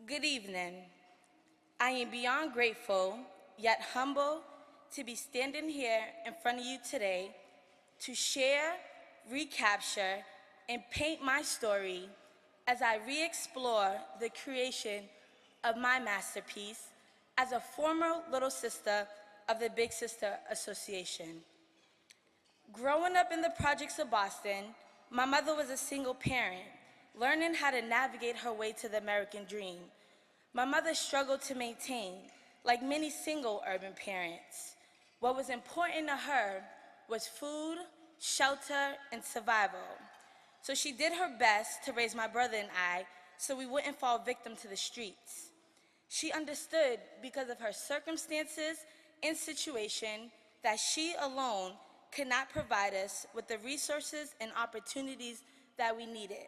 Good evening. I am beyond grateful, yet humble, to be standing here in front of you today to share, recapture, and paint my story as I re-explore the creation of my masterpiece as a former little sister of the Big Sister Association. Growing up in the projects of Boston, my mother was a single parent, learning how to navigate her way to the American dream. My mother struggled to maintain, like many single urban parents. What was important to her was food, shelter, and survival. So she did her best to raise my brother and I so we wouldn't fall victim to the streets. She understood because of her circumstances and situation that she alone could not provide us with the resources and opportunities that we needed.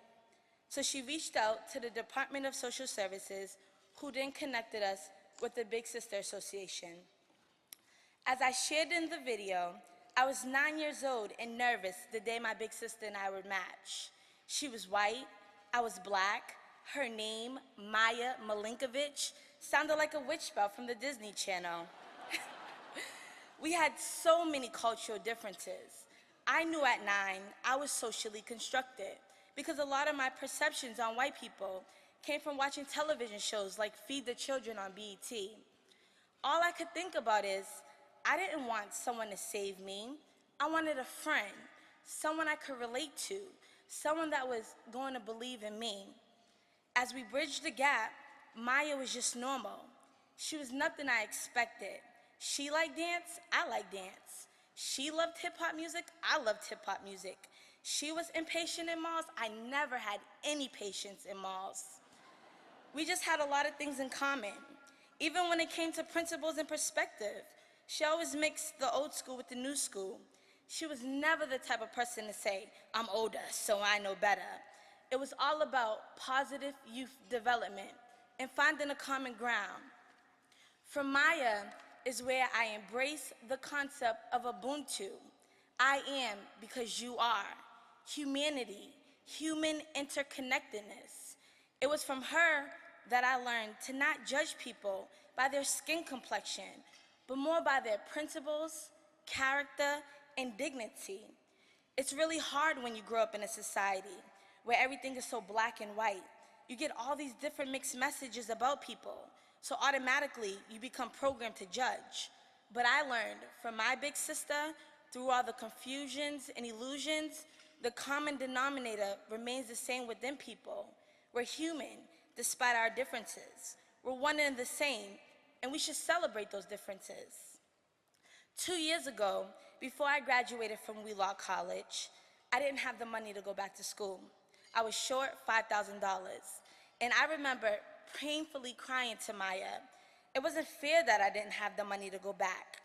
So she reached out to the Department of Social Services, who then connected us with the Big Sister Association. As I shared in the video, I was 9 years old and nervous the day my big sister and I would match. She was white, I was black. Her name, Maya Milinkovich, sounded like a witch spell from the Disney Channel. We had so many cultural differences. I knew at 9 I was socially constructed because a lot of my perceptions on white people came from watching television shows like Feed the Children on BET. All I could think about is, I didn't want someone to save me. I wanted a friend, someone I could relate to, someone that was going to believe in me. As we bridged the gap, Maya was just normal. She was nothing I expected. She liked dance, I liked dance. She loved hip-hop music, I loved hip-hop music. She was impatient in malls, I never had any patience in malls. We just had a lot of things in common. Even when it came to principles and perspective, she always mixed the old school with the new school. She was never the type of person to say, I'm older, so I know better. It was all about positive youth development and finding a common ground. From Maya is where I embrace the concept of Ubuntu. I am because you are. Humanity, human interconnectedness. It was from her that I learned to not judge people by their skin complexion, but more by their principles, character, and dignity. It's really hard when you grow up in a society where everything is so black and white. You get all these different mixed messages about people, so automatically you become programmed to judge. But I learned from my big sister, through all the confusions and illusions, the common denominator remains the same within people. We're human, despite our differences. We're one and the same, and we should celebrate those differences. 2 years ago, before I graduated from Wheelock College, I didn't have the money to go back to school. I was short $5,000, and I remember painfully crying to Maya. It wasn't fair that I didn't have the money to go back.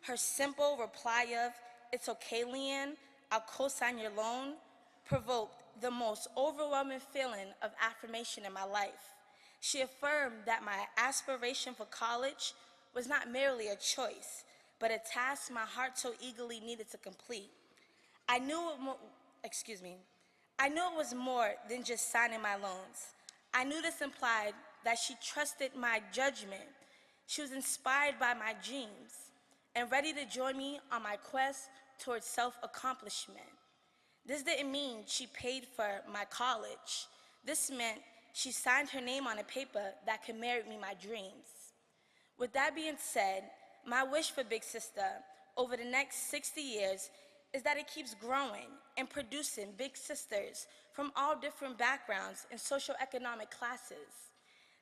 Her simple reply of, "It's okay, Lianne, I'll co-sign your loan," provoked the most overwhelming feeling of affirmation in my life. She affirmed that my aspiration for college was not merely a choice, but a task my heart so eagerly needed to complete. I knew it was more than just signing my loans. I knew this implied that she trusted my judgment. She was inspired by my dreams and ready to join me on my quest towards self-accomplishment. This didn't mean she paid for my college. This meant she signed her name on a paper that could merit me my dreams. With that being said, my wish for Big Sister over the next 60 years is that it keeps growing and producing big sisters from all different backgrounds and socioeconomic classes.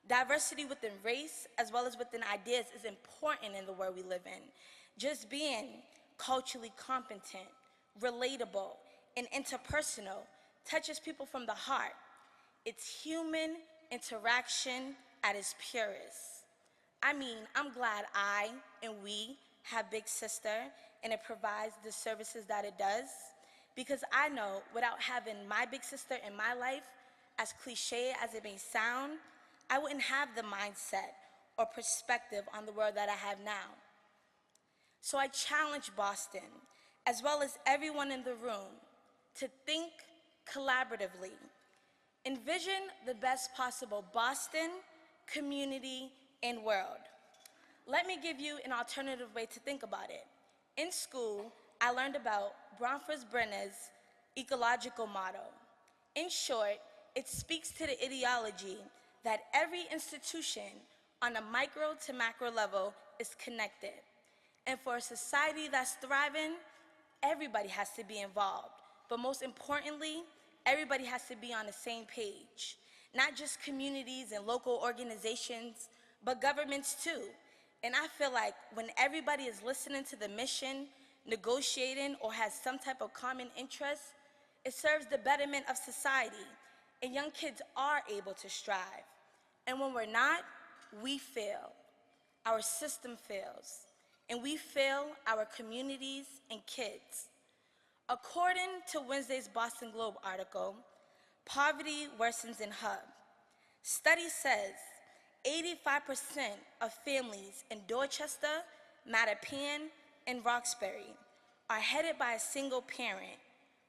Diversity within race as well as within ideas is important in the world we live in. Just being culturally competent, relatable, and interpersonal touches people from the heart. It's human interaction at its purest. I mean, I'm glad I and we have Big Sister and it provides the services that it does, because I know without having my big sister in my life, as cliche as it may sound, I wouldn't have the mindset or perspective on the world that I have now. So I challenge Boston, as well as everyone in the room, to think collaboratively. Envision the best possible Boston community, and world. Let me give you an alternative way to think about it. In school, I learned about Bronfors-Brenner's ecological model. In short, it speaks to the ideology that every institution on a micro to macro level is connected. And for a society that's thriving, everybody has to be involved. But most importantly, everybody has to be on the same page. Not just communities and local organizations, but governments too. And I feel like when everybody is listening to the mission, negotiating, or has some type of common interest, it serves the betterment of society, and young kids are able to strive. And when we're not, we fail. Our system fails, and we fail our communities and kids. According to Wednesday's Boston Globe article, poverty worsens in Hub. Study says 85% of families in Dorchester, Mattapan, and Roxbury are headed by a single parent,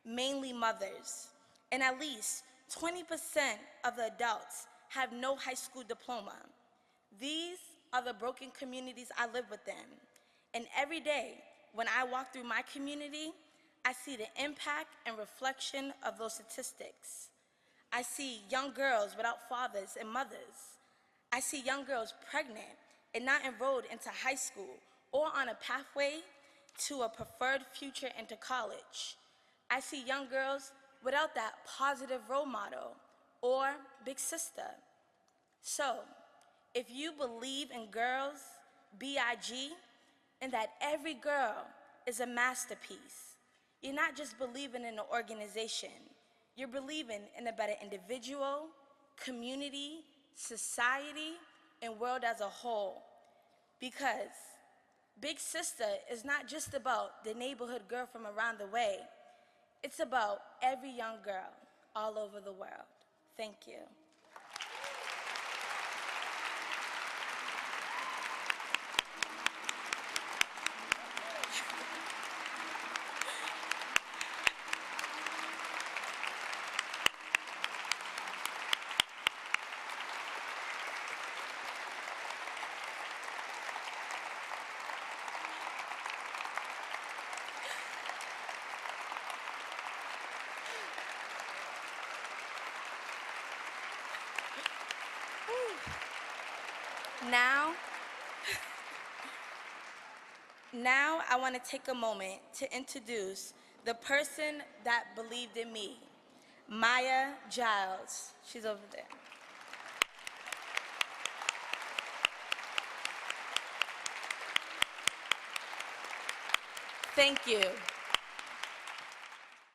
mainly mothers, and at least 20% of the adults have no high school diploma. These are the broken communities I live within, and every day when I walk through my community, I see the impact and reflection of those statistics. I see young girls without fathers and mothers. I see young girls pregnant and not enrolled into high school or on a pathway to a preferred future into college. I see young girls without that positive role model or big sister. So, if you believe in girls, B-I-G, and that every girl is a masterpiece, you're not just believing in an organization, you're believing in a better individual, community, society, and world as a whole. Because Big Sister is not just about the neighborhood girl from around the way. It's about every young girl all over the world. Thank you. Now I want to take a moment to introduce the person that believed in me, Maya Giles. She's over there. Thank you.